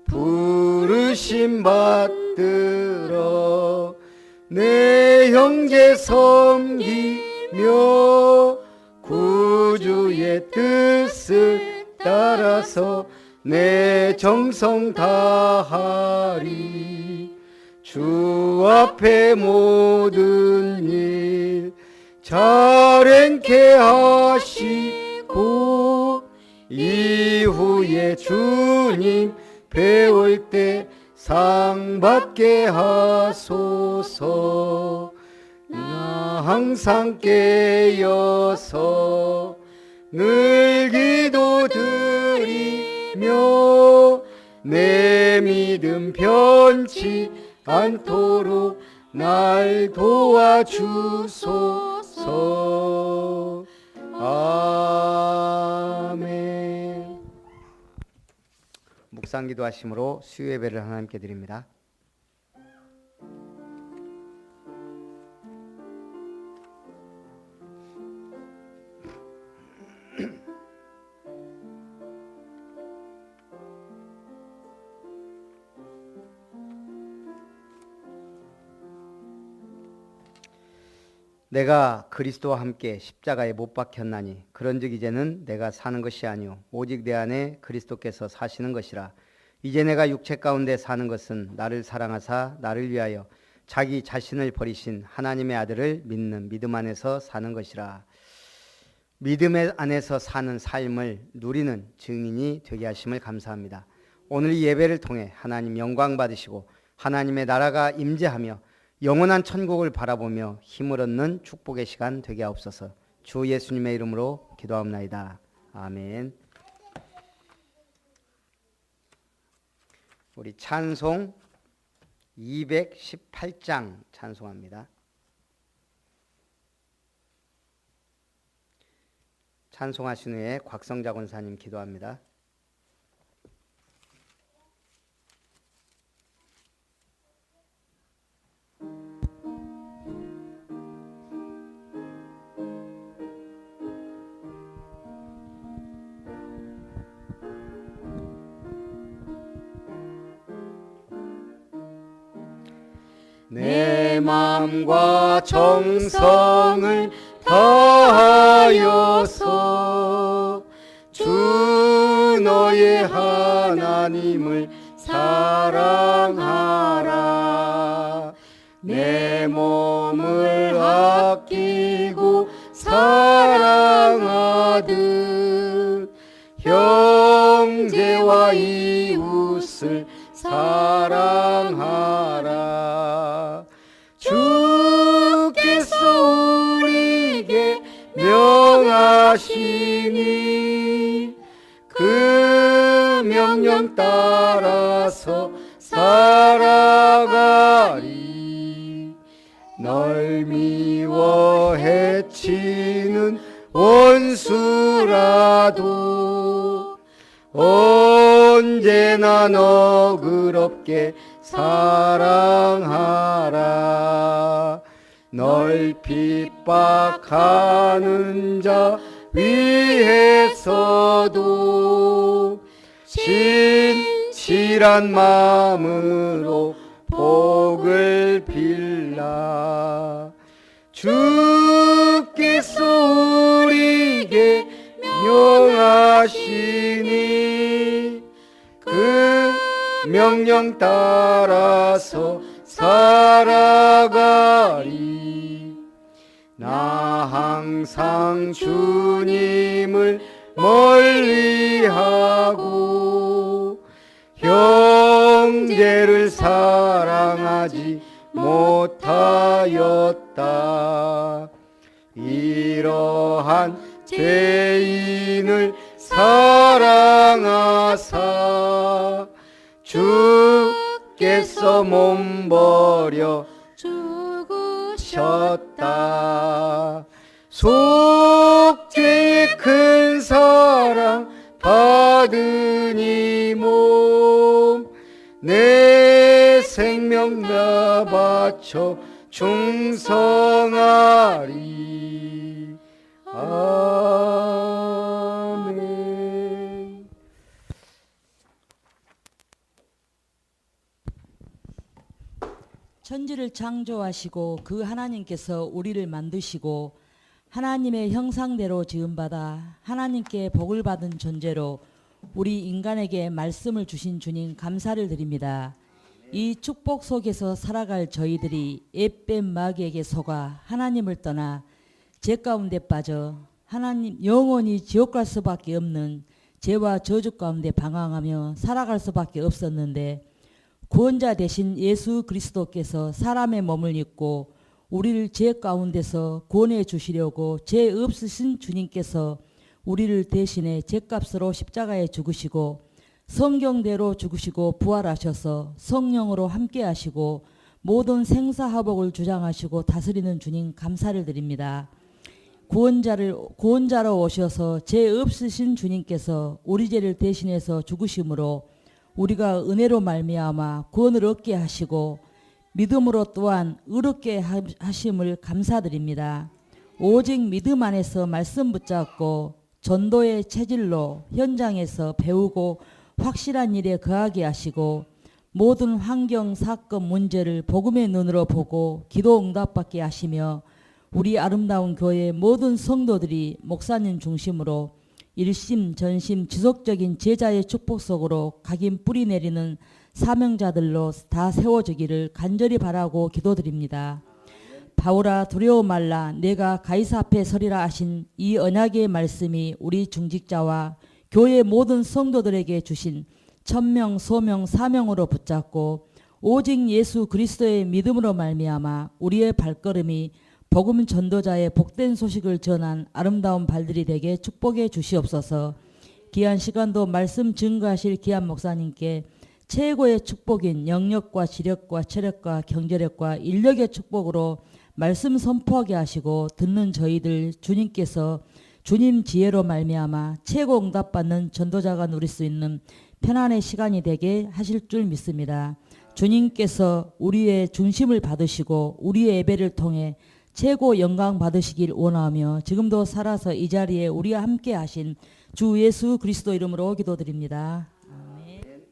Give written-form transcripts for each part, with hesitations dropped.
부르심 받들어 내 형제 섬기며 구주의 뜻을 따라서 내 정성 다하리. 주 앞에 모든 일 잘 행케 하시고 이후에 주님 배울 때 상 받게 하소서. 나 항상 깨어서 늘 기도드리며 내 믿음 변치 않도록 날 도와주소서. 아멘. 묵상 기도하심으로 수요 예배를 하나님께 드립니다. 내가 그리스도와 함께 십자가에 못 박혔나니 그런즉 이제는 내가 사는 것이 아니요 오직 내 안에 그리스도께서 사시는 것이라. 이제 내가 육체 가운데 사는 것은 나를 사랑하사 나를 위하여 자기 자신을 버리신 하나님의 아들을 믿는 믿음 안에서 사는 것이라. 믿음 안에서 사는 삶을 누리는 증인이 되게 하심을 감사합니다. 오늘 이 예배를 통해 하나님 영광 받으시고 하나님의 나라가 임재하며 영원한 천국을 바라보며 힘을 얻는 축복의 시간 되게 하옵소서. 주 예수님의 이름으로 기도하옵나이다. 아멘. 우리 찬송 218장 찬송합니다. 찬송하신 후에 곽성자 권사님 기도합니다. 내 마음과 정성을 다하여서 주 너의 하나님을 사랑하라. 내 몸을 아끼고 사랑하듯 형제와 이웃을 사랑하라. 주께서 우리에게 명하시니 그 명령 따라서 살아가리. 널 미워 해치는 원수라도 언제나 너그럽게 사랑하라. 널 핍박하는 자 위해서도 진실한 마음으로 복을 빌라. 주께서 우리에게 명하시니 그 명령 따라서 살아가리. 나 항상 주님을 멀리하고 형제를 사랑하지 못하였다. 이러한 죄인을 사랑하사 주께서 몸버려 죽으셨다. 속죄의 큰 사랑 받은 이 몸 내 생명 다 바쳐 충성하리. 아멘. 천지를 창조하시고 그 하나님께서 우리를 만드시고 하나님의 형상대로 지음받아 하나님께 복을 받은 존재로 우리 인간에게 말씀을 주신 주님 감사를 드립니다. 이 축복 속에서 살아갈 저희들이 옅뺀 마귀에게 속아 하나님을 떠나 죄 가운데 빠져 하나님 영원히 지옥 갈 수밖에 없는 죄와 저주 가운데 방황하며 살아갈 수밖에 없었는데 구원자 되신 예수 그리스도께서 사람의 몸을 입고 우리를 죄 가운데서 구원해 주시려고 죄 없으신 주님께서 우리를 대신해 죄값으로 십자가에 죽으시고 성경대로 죽으시고 부활하셔서 성령으로 함께 하시고 모든 생사화복을 주장하시고 다스리는 주님 감사를 드립니다. 구원자로 오셔서 죄 없으신 주님께서 우리 죄를 대신해서 죽으심으로 우리가 은혜로 말미암아 구원을 얻게 하시고 믿음으로 또한 의롭게 하심을 감사드립니다. 오직 믿음 안에서 말씀 붙잡고 전도의 체질로 현장에서 배우고 확실한 일에 거하게 하시고 모든 환경, 사건, 문제를 복음의 눈으로 보고 기도 응답받게 하시며 우리 아름다운 교회 모든 성도들이 목사님 중심으로 일심 전심 지속적인 제자의 축복 속으로 각인 뿌리 내리는 사명자들로 다 세워지기를 간절히 바라고 기도드립니다. 바울아 두려워 말라 내가 가이사 앞에 서리라 하신 이 언약의 말씀이 우리 중직자와 교회 모든 성도들에게 주신 천명 소명 사명으로 붙잡고 오직 예수 그리스도의 믿음으로 말미암아 우리의 발걸음이 복음 전도자의 복된 소식을 전한 아름다운 발들이 되게 축복해 주시옵소서. 귀한 시간도 말씀 증거하실 귀한 목사님께 최고의 축복인 영력과 지력과 체력과 경제력과 인력의 축복으로 말씀 선포하게 하시고 듣는 저희들 주님께서 주님 지혜로 말미암아 최고 응답받는 전도자가 누릴 수 있는 편안의 시간이 되게 하실 줄 믿습니다. 주님께서 우리의 중심을 받으시고 우리의 예배를 통해 최고 영광 받으시길 원하며 지금도 살아서 이 자리에 우리와 함께 하신 주 예수 그리스도 이름으로 기도드립니다. 아멘.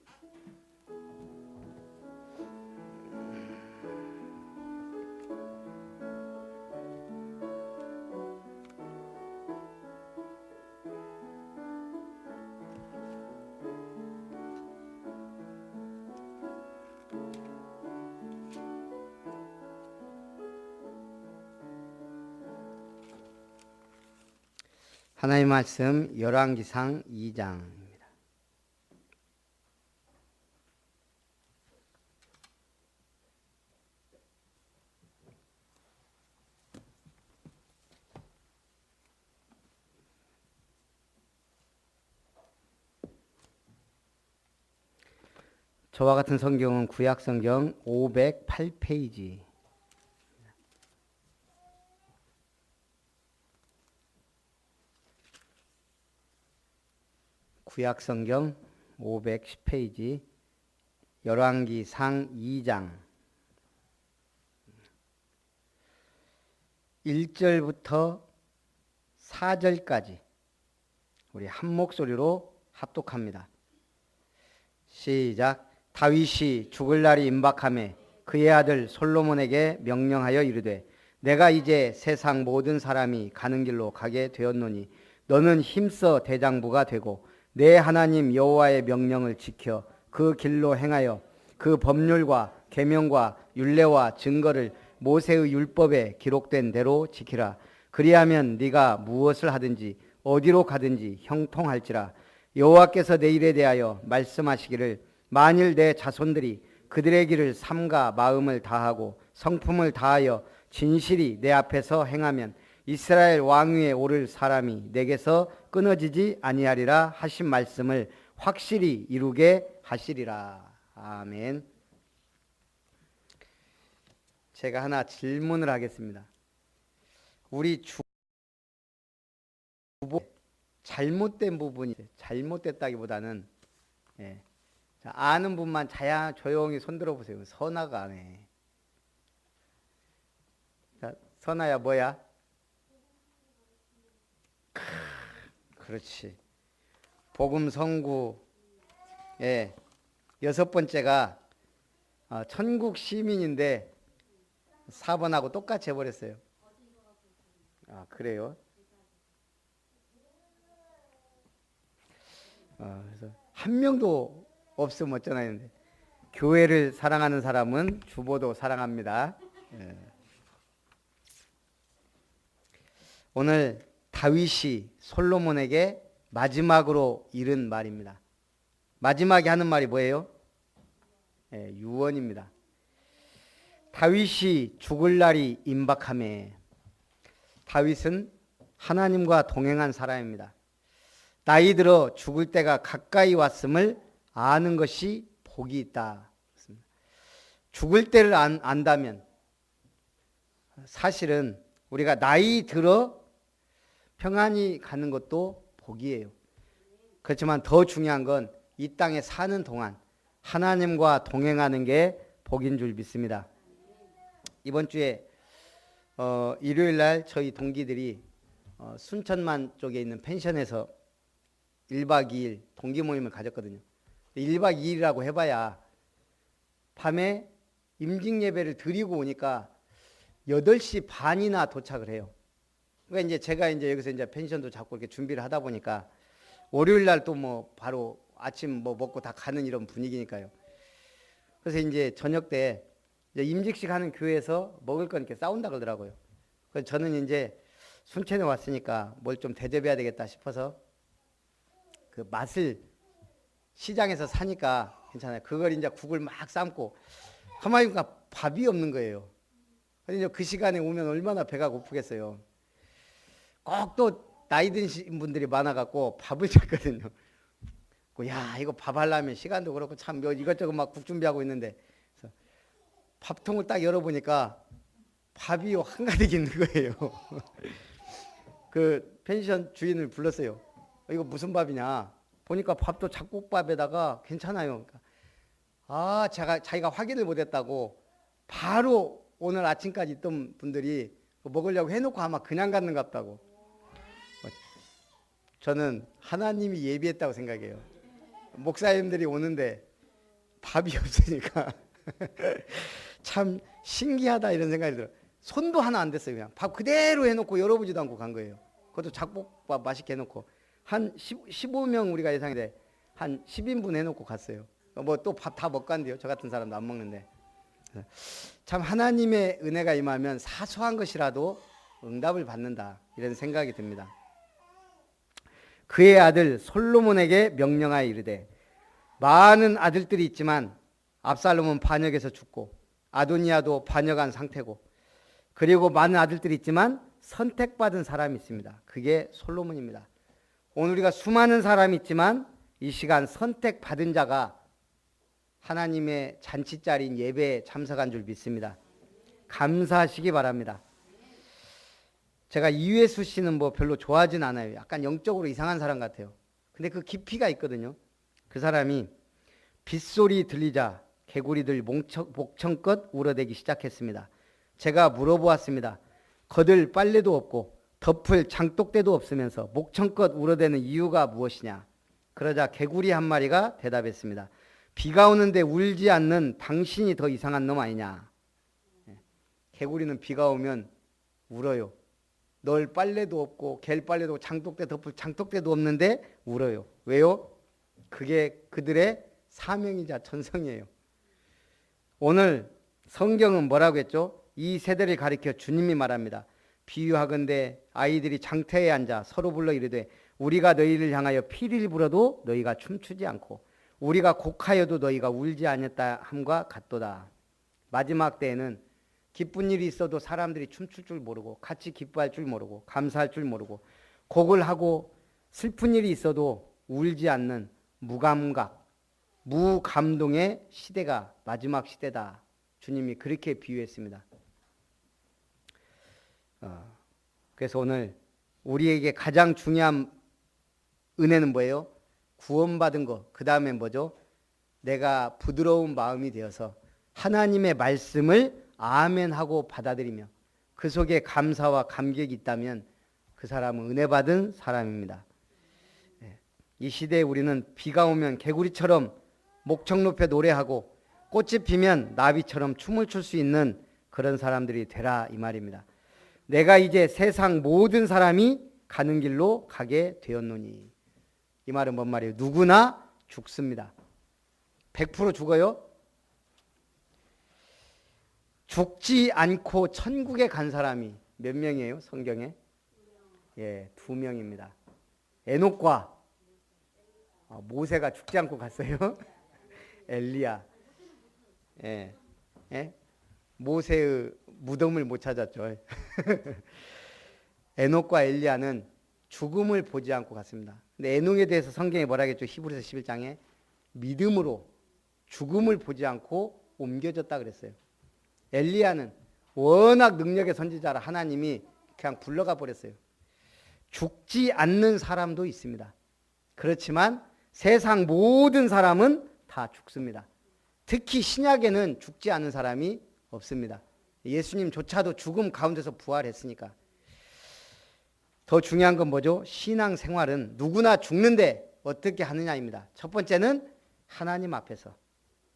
하나님의 말씀 열왕기상 2장입니다. 저와 같은 성경은 구약 성경 508페이지 구약 성경 510페이지 열왕기상 2장 1절부터 4절까지 우리 한 목소리로 합독합니다. 시작. 다윗이 죽을 날이 임박하매 그의 아들 솔로몬에게 명령하여 이르되 내가 이제 세상 모든 사람이 가는 길로 가게 되었노니 너는 힘써 대장부가 되고 내 하나님 여호와의 명령을 지켜 그 길로 행하여 그 법률과 계명과 율례와 증거를 모세의 율법에 기록된 대로 지키라. 그리하면 네가 무엇을 하든지 어디로 가든지 형통할지라. 여호와께서 내 일에 대하여 말씀하시기를 만일 내 자손들이 그들의 길을 삼가 마음을 다하고 성품을 다하여 진실이 내 앞에서 행하면 이스라엘 왕위에 오를 사람이 내게서 끊어지지 아니하리라 하신 말씀을 확실히 이루게 하시리라. 아멘. 제가 하나 질문을 하겠습니다. 우리 잘못된 부분이 잘못됐다기보다는 자, 아는 분만 조용히 손들어 보세요. 선아가 안 해. 자, 선아야 뭐야? 그렇지. 복음 선구. 예. 6번째가 천국 시민인데 4번하고 똑같이 해버렸어요. 아, 그래요? 그래서 한 명도 없으면 어쩌나 했는데 교회를 사랑하는 사람은 주보도 사랑합니다. 예. 오늘 다윗이 솔로몬에게 마지막으로 이른 말입니다. 마지막에 하는 말이 뭐예요? 예, 유언입니다. 다윗이 죽을 날이 임박하매. 다윗은 하나님과 동행한 사람입니다. 나이 들어 죽을 때가 가까이 왔음을 아는 것이 복이 있다. 죽을 때를 안다면 사실은 우리가 나이 들어 평안히 가는 것도 복이에요. 그렇지만 더 중요한 건 이 땅에 사는 동안 하나님과 동행하는 게 복인 줄 믿습니다. 이번 주에 일요일 날 저희 동기들이 순천만 쪽에 있는 펜션에서 1박 2일 동기 모임을 가졌거든요. 1박 2일이라고 해봐야 밤에 임직 예배를 드리고 오니까 8시 반이나 도착을 해요. 그러니까 이제 제가 이제 여기서 이제 펜션도 잡고 이렇게 준비를 하다 보니까 월요일 날 또 뭐 바로 아침 뭐 먹고 다 가는 이런 분위기니까요. 그래서 이제 저녁 때 이제 임직식 하는 교회에서 먹을 건 이렇게 싸운다 그러더라고요. 그래서 저는 이제 순천에 왔으니까 뭘 좀 대접해야 되겠다 싶어서 그 맛을 시장에서 사니까 괜찮아요. 그걸 이제 국을 막 삶고 가만히 보니까 밥이 없는 거예요. 그래서 그 시간에 오면 얼마나 배가 고프겠어요. 꼭 또 나이 드신 분들이 많아갖고 밥을 줬거든요. 야, 이거 밥 하려면 시간도 그렇고 참 이것저것 막 국 준비하고 있는데 그래서 밥통을 딱 열어보니까 밥이 한가득 있는 거예요. 그 펜션 주인을 불렀어요. 이거 무슨 밥이냐? 보니까 밥도 잡곡밥에다가 괜찮아요. 그러니까 자기가 확인을 못했다고 바로 오늘 아침까지 있던 분들이 먹으려고 해놓고 아마 그냥 갔는 것 같다고. 저는 하나님이 예비했다고 생각해요. 목사님들이 오는데 밥이 없으니까 참 신기하다 이런 생각이 들어요. 손도 하나 안 댔어요. 그냥 밥 그대로 해놓고 열어보지도 않고 간 거예요. 그것도 잡곡밥 맛있게 해놓고 한 15명 우리가 예상인데 한 10인분 해놓고 갔어요. 뭐 또 밥 다 먹고 간대요. 저 같은 사람도 안 먹는데. 참 하나님의 은혜가 임하면 사소한 것이라도 응답을 받는다 이런 생각이 듭니다. 그의 아들 솔로몬에게 명령하여 이르되 많은 아들들이 있지만 압살롬은 반역에서 죽고 아도니아도 반역한 상태고 그리고 많은 아들들이 있지만 선택받은 사람이 있습니다. 그게 솔로몬입니다. 오늘 우리가 수많은 사람이 있지만 이 시간 선택받은 자가 하나님의 잔치자리인 예배에 참석한 줄 믿습니다. 감사하시기 바랍니다. 제가 이회수 씨는 뭐 별로 좋아하진 않아요. 약간 영적으로 이상한 사람 같아요. 근데 그 깊이가 있거든요. 그 사람이 빗소리 들리자 개구리들 목청껏 울어대기 시작했습니다. 제가 물어보았습니다. 거들 빨래도 없고 덮을 장독대도 없으면서 목청껏 울어대는 이유가 무엇이냐? 그러자 개구리 한 마리가 대답했습니다. 비가 오는데 울지 않는 당신이 더 이상한 놈 아니냐? 개구리는 비가 오면 울어요. 널 빨래도 없고 갤 빨래도 장독대 덮을 장독대도 없는데 울어요. 왜요? 그게 그들의 사명이자 전성이에요. 오늘 성경은 뭐라고 했죠? 이 세대를 가리켜 주님이 말합니다. 비유하건대 아이들이 장터에 앉아 서로 불러 이르되 우리가 너희를 향하여 피리를 불어도 너희가 춤추지 않고 우리가 곡하여도 너희가 울지 않았다 함과 같도다. 마지막 때에는 기쁜 일이 있어도 사람들이 춤출 줄 모르고 같이 기뻐할 줄 모르고 감사할 줄 모르고 곡을 하고 슬픈 일이 있어도 울지 않는 무감각, 무감동의 시대가 마지막 시대다. 주님이 그렇게 비유했습니다. 그래서 오늘 우리에게 가장 중요한 은혜는 뭐예요? 구원받은 것. 그 다음에 뭐죠? 내가 부드러운 마음이 되어서 하나님의 말씀을 아멘하고 받아들이며 그 속에 감사와 감격이 있다면 그 사람은 은혜 받은 사람입니다. 이 시대에 우리는 비가 오면 개구리처럼 목청 높여 노래하고 꽃이 피면 나비처럼 춤을 출 수 있는 그런 사람들이 되라 이 말입니다. 내가 이제 세상 모든 사람이 가는 길로 가게 되었노니. 이 말은 뭔 말이에요? 누구나 죽습니다. 100% 죽어요? 죽지 않고 천국에 간 사람이 몇 명이에요? 성경에? 예, 2명입니다. 에녹과 모세가 죽지 않고 갔어요. 엘리야. 예. 예? 모세의 무덤을 못 찾았죠. 에녹과 엘리야는 죽음을 보지 않고 갔습니다. 근데 에녹에 대해서 성경에 뭐라 했죠? 히브리서 11장에 믿음으로 죽음을 보지 않고 옮겨졌다 그랬어요. 엘리야는 워낙 능력의 선지자라 하나님이 그냥 불러가 버렸어요. 죽지 않는 사람도 있습니다. 그렇지만 세상 모든 사람은 다 죽습니다. 특히 신약에는 죽지 않은 사람이 없습니다. 예수님조차도 죽음 가운데서 부활했으니까. 더 중요한 건 뭐죠? 신앙생활은 누구나 죽는데 어떻게 하느냐입니다. 첫 번째는 하나님 앞에서,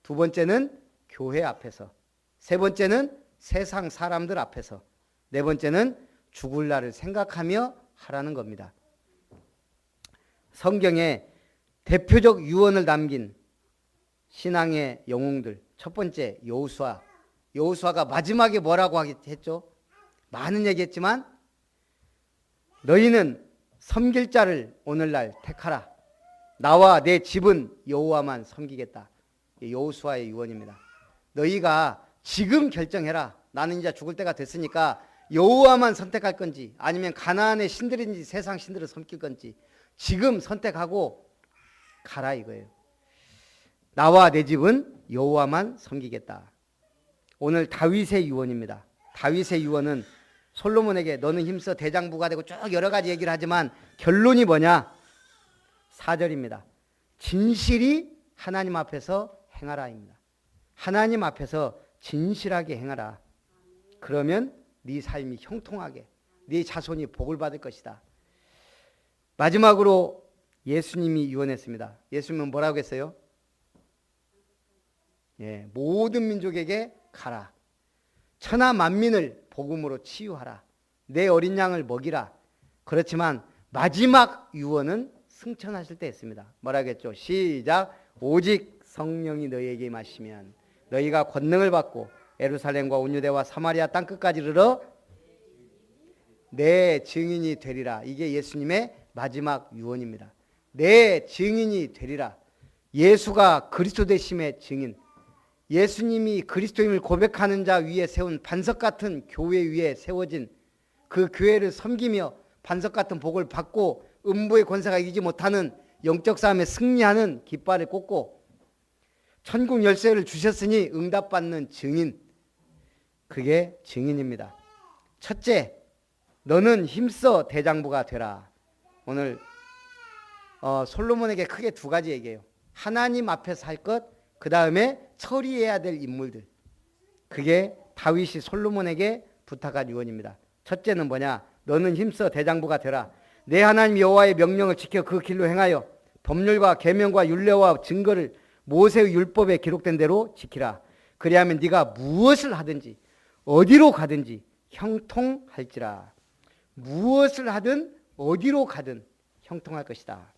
두 번째는 교회 앞에서, 세 번째는 세상 사람들 앞에서, 네 번째는 죽을 날을 생각하며 하라는 겁니다. 성경에 대표적 유언을 남긴 신앙의 영웅들, 첫 번째 여호수아. 여호수아가 마지막에 뭐라고 했죠? 많은 얘기했지만 너희는 섬길 자를 오늘날 택하라. 나와 내 집은 여호와만 섬기겠다. 여호수아의 유언입니다. 너희가 지금 결정해라. 나는 이제 죽을 때가 됐으니까 여호와만 선택할 건지 아니면 가나안의 신들인지 세상 신들을 섬길 건지 지금 선택하고 가라 이거예요. 나와 내 집은 여호와만 섬기겠다. 오늘 다윗의 유언입니다. 다윗의 유언은 솔로몬에게 너는 힘써 대장부가 되고 쭉 여러 가지 얘기를 하지만 결론이 뭐냐? 4절입니다. 진실이 하나님 앞에서 행하라입니다. 하나님 앞에서 진실하게 행하라. 그러면 네 삶이 형통하게, 네 자손이 복을 받을 것이다. 마지막으로 예수님이 유언했습니다. 예수님은 뭐라고 했어요? 예, 모든 민족에게 가라. 천하 만민을 복음으로 치유하라. 내 어린 양을 먹이라. 그렇지만 마지막 유언은 승천하실 때 했습니다. 뭐라고 했죠? 시작. 오직 성령이 너희에게 임하시면 너희가 권능을 받고 예루살렘과 온 유대와 사마리아 땅끝까지 이르러 내 증인이 되리라. 이게 예수님의 마지막 유언입니다. 내 증인이 되리라. 예수가 그리스도 되심의 증인, 예수님이 그리스도임을 고백하는 자 위에 세운 반석 같은 교회 위에 세워진 그 교회를 섬기며 반석 같은 복을 받고 음부의 권세가 이기지 못하는 영적 싸움에 승리하는 깃발을 꽂고 천국 열쇠를 주셨으니 응답받는 증인, 그게 증인입니다. 첫째, 너는 힘써 대장부가 되라. 오늘 솔로몬에게 크게 두 가지 얘기해요. 하나님 앞에서 할 것, 그 다음에 처리해야 될 인물들. 그게 다윗이 솔로몬에게 부탁한 유언입니다. 첫째는 뭐냐? 너는 힘써 대장부가 되라. 내 하나님 여호와의 명령을 지켜 그 길로 행하여 법률과 계명과 율례와 증거를 모세의 율법에 기록된 대로 지키라. 그리하면 네가 무엇을 하든지 어디로 가든지 형통할지라. 무엇을 하든 어디로 가든 형통할 것이다.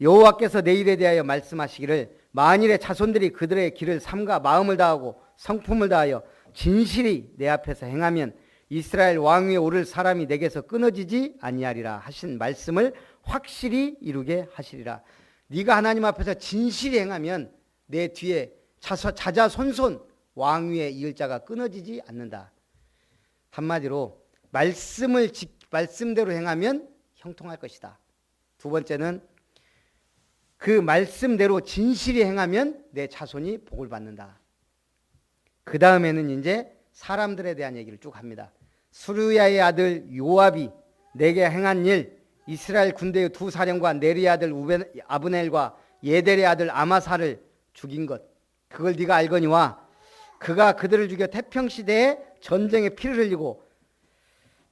여호와께서 내 일에 대하여 말씀하시기를 만일의 자손들이 그들의 길을 삼가 마음을 다하고 성품을 다하여 진실이 내 앞에서 행하면 이스라엘 왕위에 오를 사람이 내게서 끊어지지 아니하리라 하신 말씀을 확실히 이루게 하시리라. 네가 하나님 앞에서 진실히 행하면 내 뒤에 자자손손 왕위에 이을 자가 끊어지지 않는다. 한마디로 말씀대로 행하면 형통할 것이다. 두 번째는 그 말씀대로 진실히 행하면 내 자손이 복을 받는다. 그 다음에는 이제 사람들에 대한 얘기를 쭉 합니다. 수르야의 아들 요압이 내게 행한 일, 이스라엘 군대의 두 사령관 네리의 아들 아브넬과 예델의 아들 아마사를 죽인 것, 그걸 네가 알거니와 그가 그들을 죽여 태평시대에 전쟁에 피를 흘리고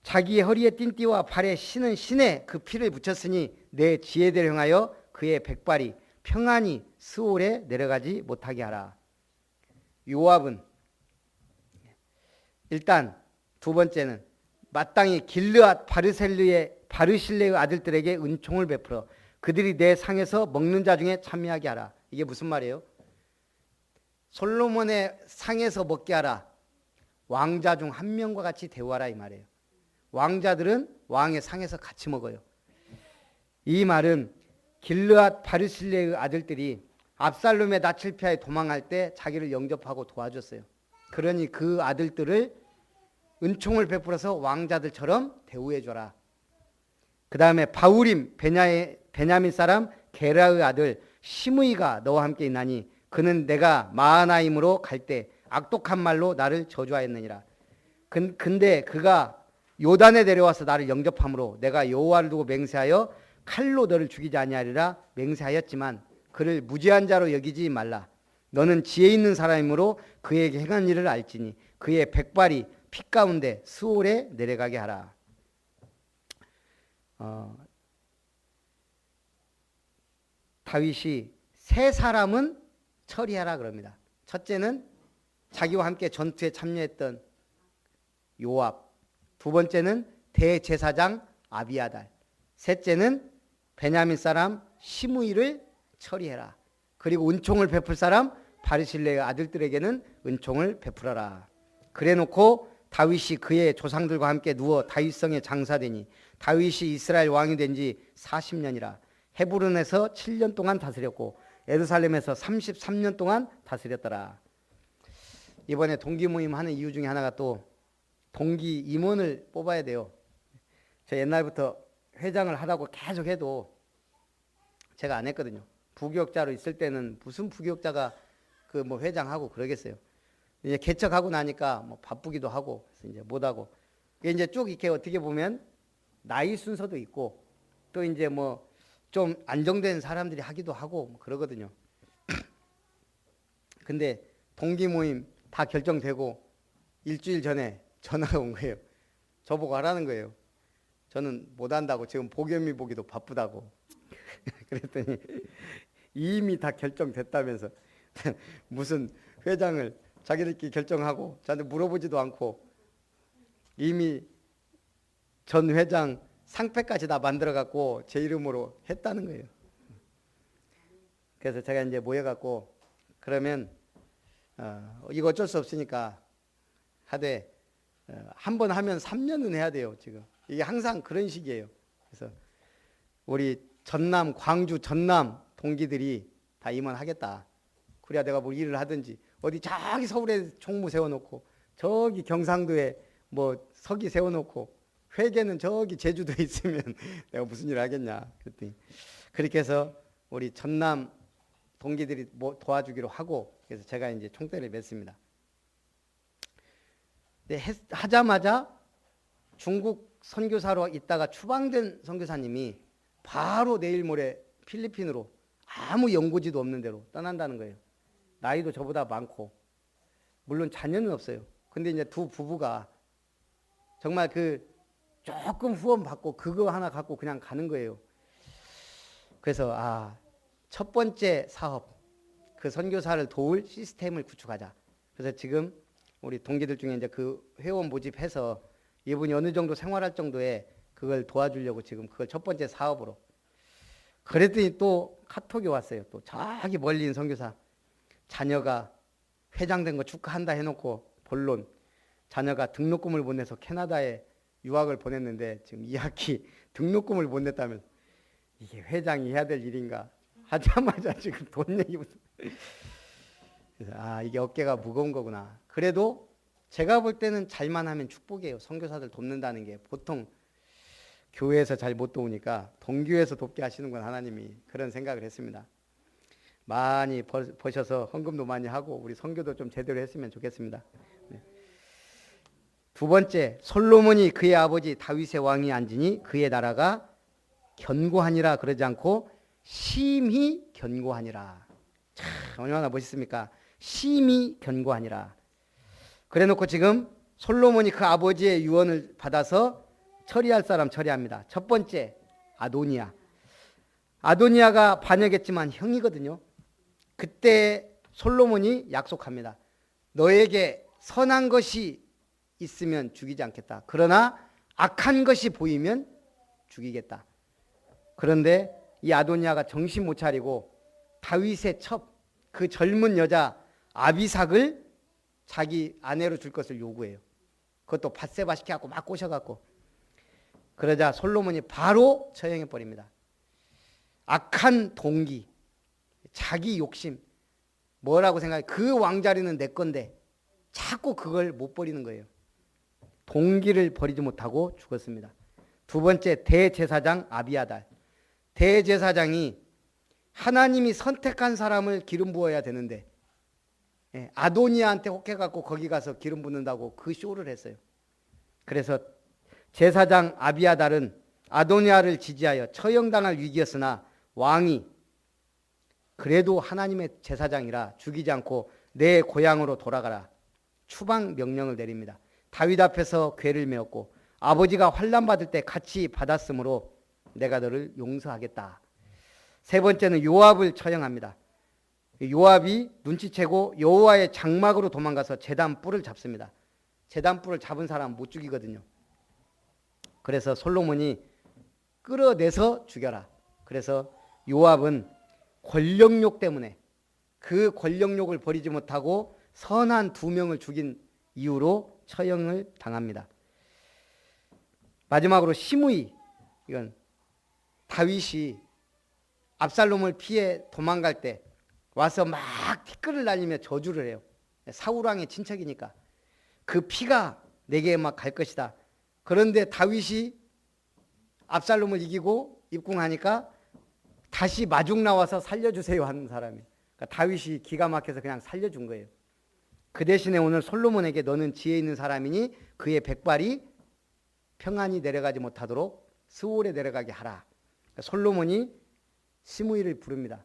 자기의 허리에 띵띠와 발에 신은 신에 그 피를 붙였으니 내 지혜대로 행하여 그의 백발이 평안히 스올에 내려가지 못하게 하라. 요압은 일단 두 번째는 마땅히 길르앗 바르실레의 아들들에게 은총을 베풀어 그들이 내 상에서 먹는 자 중에 참여하게 하라. 이게 무슨 말이에요? 솔로몬의 상에서 먹게 하라. 왕자 중 한 명과 같이 대우하라 이 말이에요. 왕자들은 왕의 상에서 같이 먹어요. 이 말은 길르앗 바르실레의 아들들이 압살롬의 낯을 피하여 도망할 때 자기를 영접하고 도와줬어요. 그러니 그 아들들을 은총을 베풀어서 왕자들처럼 대우해줘라. 그 다음에 바우림 베냐민 사람 게라의 아들 시므이가 너와 함께 있나니 그는 내가 마하나임으로 갈 때 악독한 말로 나를 저주하였느니라. 근데 그가 요단에 내려와서 나를 영접함으로 내가 여호와를 두고 맹세하여 칼로 너를 죽이지 아니하리라 맹세하였지만 그를 무죄한 자로 여기지 말라. 너는 지혜 있는 사람이므로 그에게 행한 일을 알지니 그의 백발이 피 가운데 스올에 내려가게 하라. 다윗이 세 사람은 처리하라 그럽니다. 첫째는 자기와 함께 전투에 참여했던 요압, 두 번째는 대제사장 아비아달, 셋째는 베냐민 사람 시므이를 처리해라. 그리고 은총을 베풀 사람 바르실레의 아들들에게는 은총을 베풀어라. 그래놓고 다윗이 그의 조상들과 함께 누워 다윗성에 장사되니 다윗이 이스라엘 왕이 된 지 40년이라. 헤브론에서 7년 동안 다스렸고 예루살렘에서 33년 동안 다스렸더라. 이번에 동기 모임 하는 이유 중에 하나가 또 동기 임원을 뽑아야 돼요. 저 옛날부터 회장을 하라고 계속 해도 제가 안 했거든요. 부교육자로 있을 때는 무슨 부교육자가 그 뭐 회장하고 그러겠어요. 이제 개척하고 나니까 뭐 바쁘기도 하고 그래서 이제 못 하고 이제 쭉 이렇게 어떻게 보면 나이 순서도 있고 또 이제 뭐 좀 안정된 사람들이 하기도 하고 뭐 그러거든요. 근데 동기 모임 다 결정되고 일주일 전에 전화가 온 거예요. 저보고 하라는 거예요. 저는 못 한다고 지금 보겸이 보기도 바쁘다고. 그랬더니 이미 다 결정됐다면서 무슨 회장을 자기들끼리 결정하고 저한테 물어보지도 않고 이미 전 회장 상패까지 다 만들어 갖고 제 이름으로 했다는 거예요. 그래서 제가 이제 모여 갖고 그러면 이거 어쩔 수 없으니까 하되 한 번 하면 3년은 해야 돼요. 지금 이게 항상 그런 식이에요. 그래서 우리 전남 광주 전남 동기들이 다 임원하겠다. 그래야 내가 뭐 일을 하든지 어디 저기 서울에 총무 세워놓고 저기 경상도에 뭐 서기 세워놓고 회계는 저기 제주도에 있으면 내가 무슨 일을 하겠냐 그랬더니 그렇게 해서 우리 전남 동기들이 뭐 도와주기로 하고 그래서 제가 이제 총대를 맸습니다. 근데 하자마자 중국 선교사로 있다가 추방된 선교사님이 바로 내일 모레 필리핀으로 아무 연고지도 없는 데로 떠난다는 거예요. 나이도 저보다 많고 물론 자녀는 없어요. 근데 이제 두 부부가 정말 그 조금 후원 받고 그거 하나 갖고 그냥 가는 거예요. 그래서 첫 번째 사업 그 선교사를 도울 시스템을 구축하자. 그래서 지금 우리 동기들 중에 이제 그 회원 모집해서 이분이 어느 정도 생활할 정도의 그걸 도와주려고 지금 그걸 첫 번째 사업으로. 그랬더니 또 카톡이 왔어요. 또 저기 멀리 있는 선교사 자녀가 회장된 거 축하한다 해놓고 본론 자녀가 등록금을 못 내서 캐나다에 유학을 보냈는데 지금 2학기 등록금을 못 냈다면 이게 회장이 해야 될 일인가 하자마자 지금 돈 얘기부터. 그래서 이게 어깨가 무거운 거구나. 그래도 제가 볼 때는 잘만 하면 축복이에요. 선교사들 돕는다는 게 보통 교회에서 잘 못 도우니까 동교에서 돕게 하시는구나 하나님이. 그런 생각을 했습니다. 많이 버셔서 헌금도 많이 하고 우리 선교도 좀 제대로 했으면 좋겠습니다. 네. 두 번째, 솔로몬이 그의 아버지 다윗의 왕이 앉으니 그의 나라가 견고하니라 그러지 않고 심히 견고하니라. 참 얼마나 멋있습니까? 심히 견고하니라. 그래놓고 지금 솔로몬이 그 아버지의 유언을 받아서 처리할 사람 처리합니다. 첫 번째 아도니아. 아도니아가 반역했지만 형이거든요. 그때 솔로몬이 약속합니다. 너에게 선한 것이 있으면 죽이지 않겠다. 그러나 악한 것이 보이면 죽이겠다. 그런데 이 아도니아가 정신 못 차리고 다윗의 첩, 그 젊은 여자 아비삭을 자기 아내로 줄 것을 요구해요. 그것도 밧세바 시켜갖고 막 꼬셔갖고. 그러자 솔로몬이 바로 처형해 버립니다. 악한 동기, 자기 욕심, 뭐라고 생각해? 그 왕자리는 내 건데 자꾸 그걸 못 버리는 거예요. 동기를 버리지 못하고 죽었습니다. 두 번째, 대제사장 아비아달. 대제사장이 하나님이 선택한 사람을 기름 부어야 되는데 아도니아한테 혹해갖고 거기 가서 기름 붓는다고 그 쇼를 했어요. 그래서 제사장 아비아달은 아도니아를 지지하여 처형당할 위기였으나 왕이 그래도 하나님의 제사장이라 죽이지 않고 내 고향으로 돌아가라 추방 명령을 내립니다. 다윗 앞에서 궤를 메었고 아버지가 환난 받을 때 같이 받았으므로 내가 너를 용서하겠다. 세 번째는 요압을 처형합니다. 요압이 눈치채고 여호와의 장막으로 도망가서 제단 뿔을 잡습니다. 제단 뿔을 잡은 사람 못 죽이거든요. 그래서 솔로몬이 끌어내서 죽여라. 그래서 요압은 권력욕 때문에 그 권력욕을 버리지 못하고 선한 두 명을 죽인 이유로 처형을 당합니다. 마지막으로 시므이, 이건 다윗이 압살롬을 피해 도망갈 때 와서 막 티끌을 날리며 저주를 해요. 사울왕의 친척이니까 그 피가 내게 막 갈 것이다. 그런데 다윗이 압살롬을 이기고 입궁하니까 다시 마중 나와서 살려주세요 하는 사람이. 그러니까 다윗이 기가 막혀서 그냥 살려준 거예요. 그 대신에 오늘 솔로몬에게 너는 지혜 있는 사람이니 그의 백발이 평안히 내려가지 못하도록 스올에 내려가게 하라. 그러니까 솔로몬이 시므이를 부릅니다.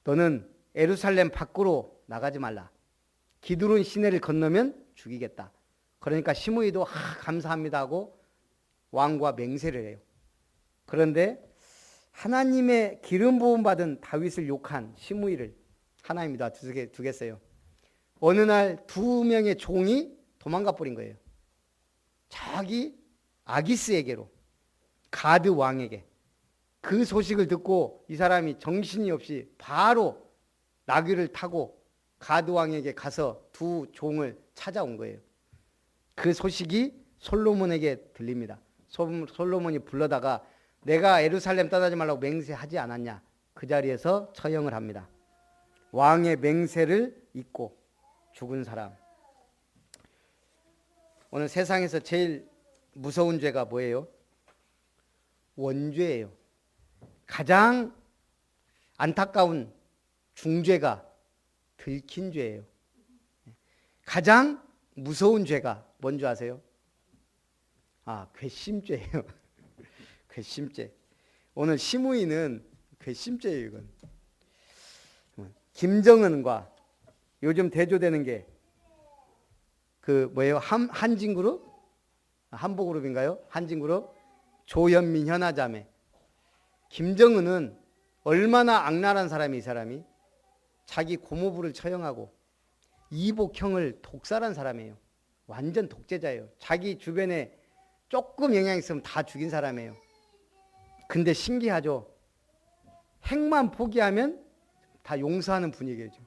너는 예루살렘 밖으로 나가지 말라. 기드론 시내를 건너면 죽이겠다. 그러니까 시므이도 감사합니다 하고 왕과 맹세를 해요. 그런데 하나님의 기름 부음 받은 다윗을 욕한 시므이를 하나님이 놔두겠어요. 어느 날 두 명의 종이 도망가 버린 거예요. 자기 아기스에게로, 가드 왕에게. 그 소식을 듣고 이 사람이 정신이 없이 바로 나귀를 타고 가드 왕에게 가서 두 종을 찾아온 거예요. 그 소식이 솔로몬에게 들립니다. 솔로몬이 불러다가 내가 예루살렘 떠나지 말라고 맹세하지 않았냐. 그 자리에서 처형을 합니다. 왕의 맹세를 잊고 죽은 사람. 오늘 세상에서 제일 무서운 죄가 뭐예요? 원죄예요. 가장 안타까운 중죄가 들킨 죄예요. 가장 무서운 죄가 뭔지 아세요? 괘씸죄예요. 괘씸죄. 오늘 시므이는 괘씸죄예요. 이건. 김정은과 요즘 대조되는 게 그 뭐예요? 한진그룹? 한보그룹인가요? 한진그룹? 조현민 현아자매. 김정은은 얼마나 악랄한 사람이 이 사람이 자기 고모부를 처형하고 이복형을 독살한 사람이에요. 완전 독재자예요. 자기 주변에 조금 영향 있으면 다 죽인 사람이에요. 근데 신기하죠. 핵만 포기하면 다 용서하는 분위기죠.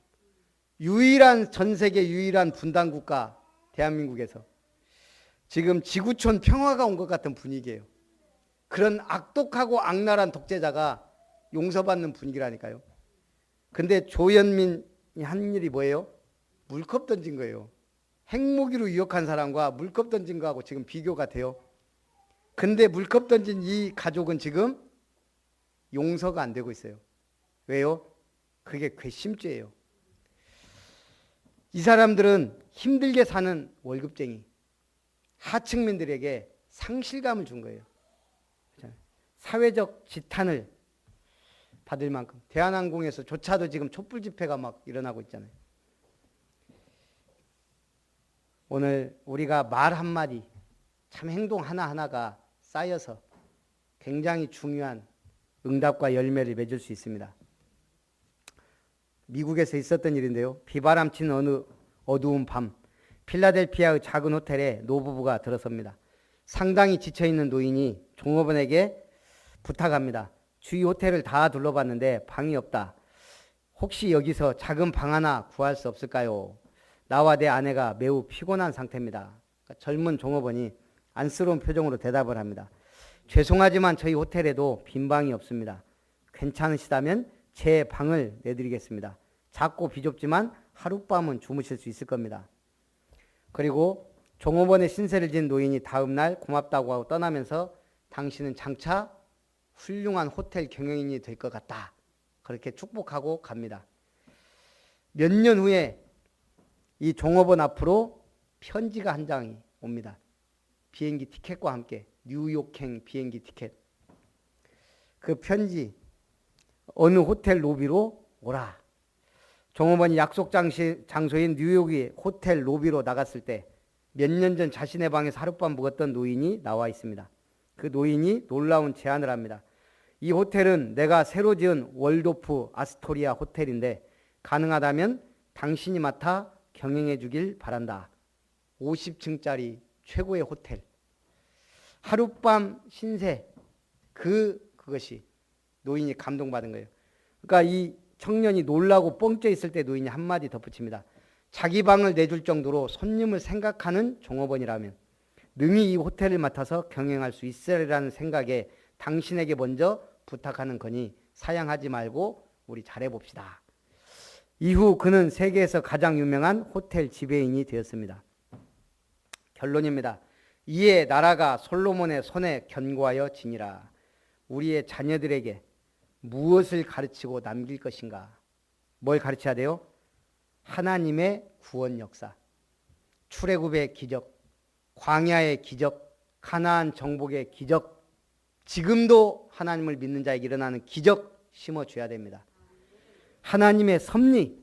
전 세계 유일한 분단 국가 대한민국에서 지금 지구촌 평화가 온 것 같은 분위기예요. 그런 악독하고 악랄한 독재자가 용서받는 분위기라니까요. 근데 조현민이 한 일이 뭐예요? 물컵 던진 거예요. 핵무기로 유혹한 사람과 물컵 던진 거하고 지금 비교가 돼요. 근데 물컵 던진 이 가족은 지금 용서가 안 되고 있어요. 왜요? 그게 괘씸죄예요. 이 사람들은 힘들게 사는 월급쟁이, 하층민들에게 상실감을 준 거예요. 사회적 지탄을 받을 만큼. 대한항공에서조차도 지금 촛불 집회가 막 일어나고 있잖아요. 오늘 우리가 말 한마디, 참 행동 하나하나가 쌓여서 굉장히 중요한 응답과 열매를 맺을 수 있습니다. 미국에서 있었던 일인데요. 비바람 치는 어느 어두운 밤 필라델피아의 작은 호텔에 노부부가 들어섭니다. 상당히 지쳐있는 노인이 종업원에게 부탁합니다. 주위 호텔을 다 둘러봤는데 방이 없다. 혹시 여기서 작은 방 하나 구할 수 없을까요? 나와 내 아내가 매우 피곤한 상태입니다. 그러니까 젊은 종업원이 안쓰러운 표정으로 대답을 합니다. 죄송하지만 저희 호텔에도 빈 방이 없습니다. 괜찮으시다면 제 방을 내드리겠습니다. 작고 비좁지만 하룻밤은 주무실 수 있을 겁니다. 그리고 종업원의 신세를 진 노인이 다음날 고맙다고 하고 떠나면서 당신은 장차 훌륭한 호텔 경영인이 될 것 같다. 그렇게 축복하고 갑니다. 몇 년 후에 이 종업원 앞으로 편지가 한 장이 옵니다. 비행기 티켓과 함께 뉴욕행 비행기 티켓. 그 편지 어느 호텔 로비로 오라. 종업원이 약속 장소인 뉴욕의 호텔 로비로 나갔을 때 몇 년 전 자신의 방에서 하룻밤 묵었던 노인이 나와 있습니다. 그 노인이 놀라운 제안을 합니다. 이 호텔은 내가 새로 지은 월도프 아스토리아 호텔인데 가능하다면 당신이 맡아 경영해 주길 바란다. 50층짜리 최고의 호텔. 하룻밤 신세. 그것이 노인이 감동받은 거예요. 그러니까 이 청년이 놀라고 뻥쪄 있을 때 노인이 한마디 덧붙입니다. 자기 방을 내줄 정도로 손님을 생각하는 종업원이라면 능히 이 호텔을 맡아서 경영할 수 있으리라는 생각에 당신에게 먼저 부탁하는 거니 사양하지 말고 우리 잘해봅시다. 이후 그는 세계에서 가장 유명한 호텔 지배인이 되었습니다. 결론입니다. 이에 나라가 솔로몬의 손에 견고하여 지니라. 우리의 자녀들에게 무엇을 가르치고 남길 것인가? 뭘 가르쳐야 돼요? 하나님의 구원 역사, 출애굽의 기적, 광야의 기적, 가나안 정복의 기적, 지금도 하나님을 믿는 자에게 일어나는 기적 심어줘야 됩니다. 하나님의 섭리,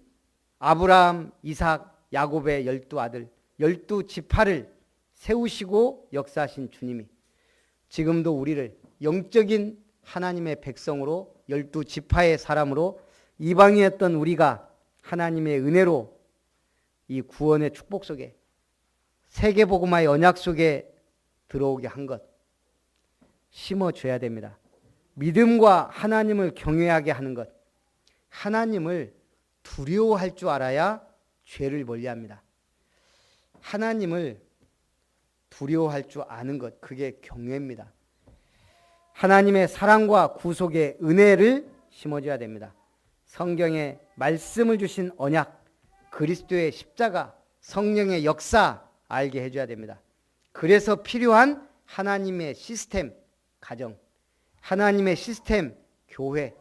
아브라함, 이삭, 야곱의 12아들, 12지파를 세우시고 역사하신 주님이 지금도 우리를 영적인 하나님의 백성으로 12지파의 사람으로 이방이었던 우리가 하나님의 은혜로 이 구원의 축복 속에 세계복음화의 언약 속에 들어오게 한 것 심어줘야 됩니다. 믿음과 하나님을 경외하게 하는 것, 하나님을 두려워할 줄 알아야 죄를 멀리합니다. 하나님을 두려워할 줄 아는 것, 그게 경외입니다. 하나님의 사랑과 구속의 은혜를 심어줘야 됩니다. 성경에 말씀을 주신 언약, 그리스도의 십자가, 성령의 역사 알게 해줘야 됩니다. 그래서 필요한 하나님의 시스템, 가정, 하나님의 시스템, 교회,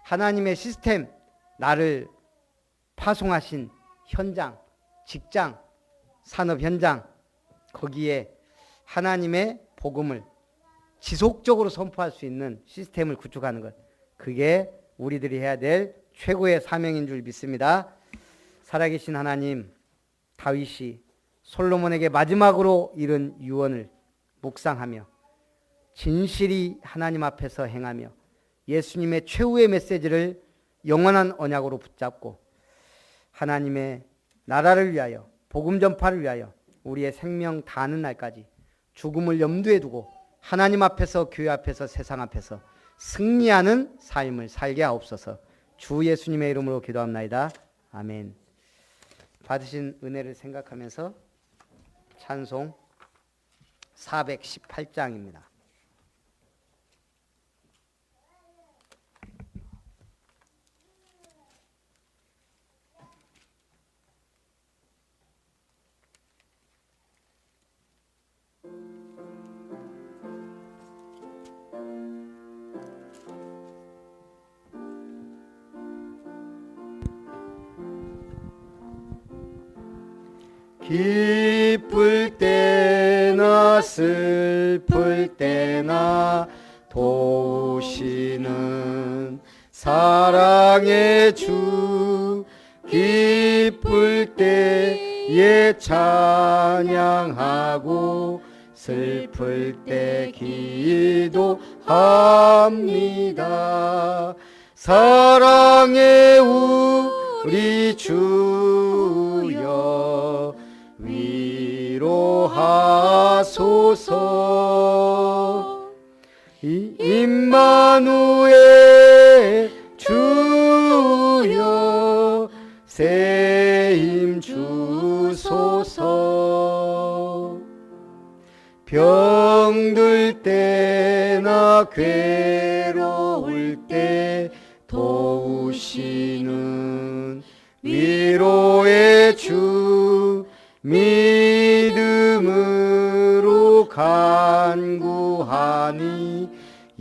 하나님의 시스템, 나를 파송하신 현장, 직장, 산업 현장, 거기에 하나님의 복음을 지속적으로 선포할 수 있는 시스템을 구축하는 것, 그게 우리들이 해야 될 최고의 사명인 줄 믿습니다. 살아계신 하나님, 다윗이 솔로몬에게 마지막으로 이른 유언을 묵상하며 진실이 하나님 앞에서 행하며 예수님의 최후의 메시지를 영원한 언약으로 붙잡고 하나님의 나라를 위하여, 복음 전파를 위하여 우리의 생명 다하는 날까지 죽음을 염두에 두고 하나님 앞에서, 교회 앞에서, 세상 앞에서 승리하는 삶을 살게 하옵소서. 주 예수님의 이름으로 기도합나이다. 아멘. 받으신 은혜를 생각하면서 찬송 418장입니다. 기쁠 때나 슬플 때나 도우시는 사랑의 주, 기쁠 때에 찬양하고 슬플 때 기도합니다. 사랑의 우리 주여 위로하소서. 임마누엘 주여 새 힘 주소서. 병들 때나 괴로울 때 도우시는 위로의 주 믿음으로 간구하니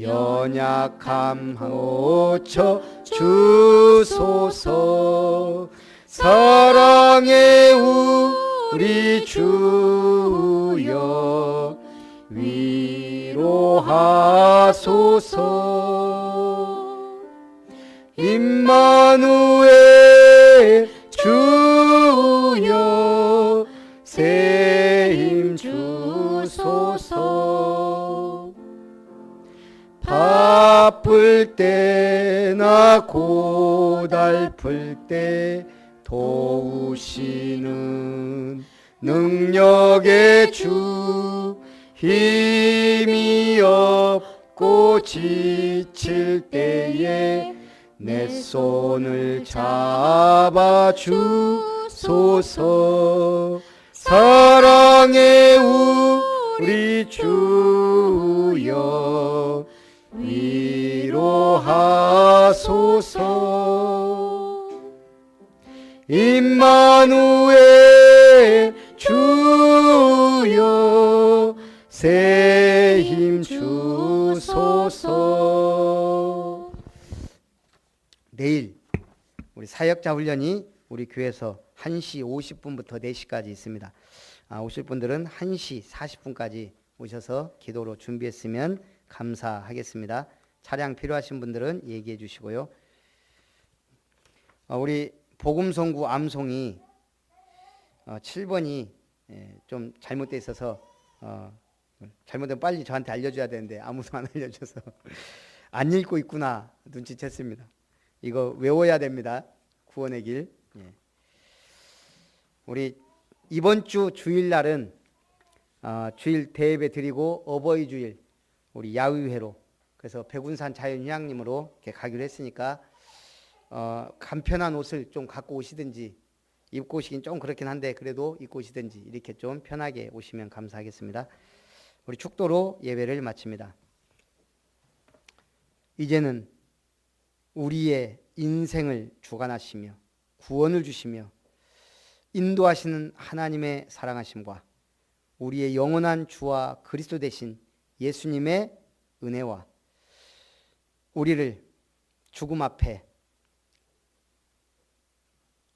연약함 고쳐 주소서. 사랑의 우리 주여 위로하소서. 임마누엘 주여 새 힘 주소서. 바쁠 때나 고달플 때 도우시는 능력의 주 힘이 없고 지칠 때에 내 손을 잡아 주소서. 사랑의 우리 주여 위로하소서. 임마누엘 주여 새 힘 주소서. 내일 우리 사역자 훈련이 우리 교회에서 1시 50분부터 4시까지 있습니다. 오실 분들은 1시 40분까지 오셔서 기도로 준비했으면 감사하겠습니다. 차량 필요하신 분들은 얘기해 주시고요. 우리 복음송구 암송이 7번이 좀 잘못되어 있어서 잘못되면 빨리 저한테 알려줘야 되는데 아무도 안 알려줘서 안 읽고 있구나 눈치챘습니다. 이거 외워야 됩니다. 구원의 길. 우리 이번 주 주일날은 주일 대예배 드리고 어버이 주일 우리 야유회로 그래서 백운산 자연휴양림으로 이렇게 가기로 했으니까 간편한 옷을 좀 갖고 오시든지 입고 오시긴 좀 그렇긴 한데 그래도 입고 오시든지 이렇게 좀 편하게 오시면 감사하겠습니다. 우리 축도로 예배를 마칩니다. 이제는 우리의 인생을 주관하시며 구원을 주시며 인도하시는 하나님의 사랑하심과 우리의 영원한 주와 그리스도 되신 예수님의 은혜와 우리를 죽음 앞에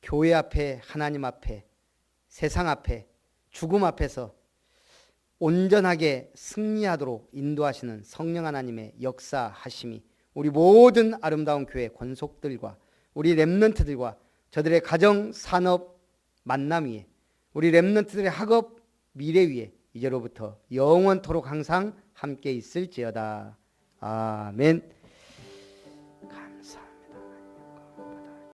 교회 앞에 하나님 앞에 세상 앞에 죽음 앞에서 온전하게 승리하도록 인도하시는 성령 하나님의 역사하심이 우리 모든 아름다운 교회 권속들과 우리 렘넌트들과 저들의 가정, 산업, 만남 위에 우리 렘넌트들의 학업, 미래 위에 이제로부터 영원토록 항상 함께 있을지어다. 아멘.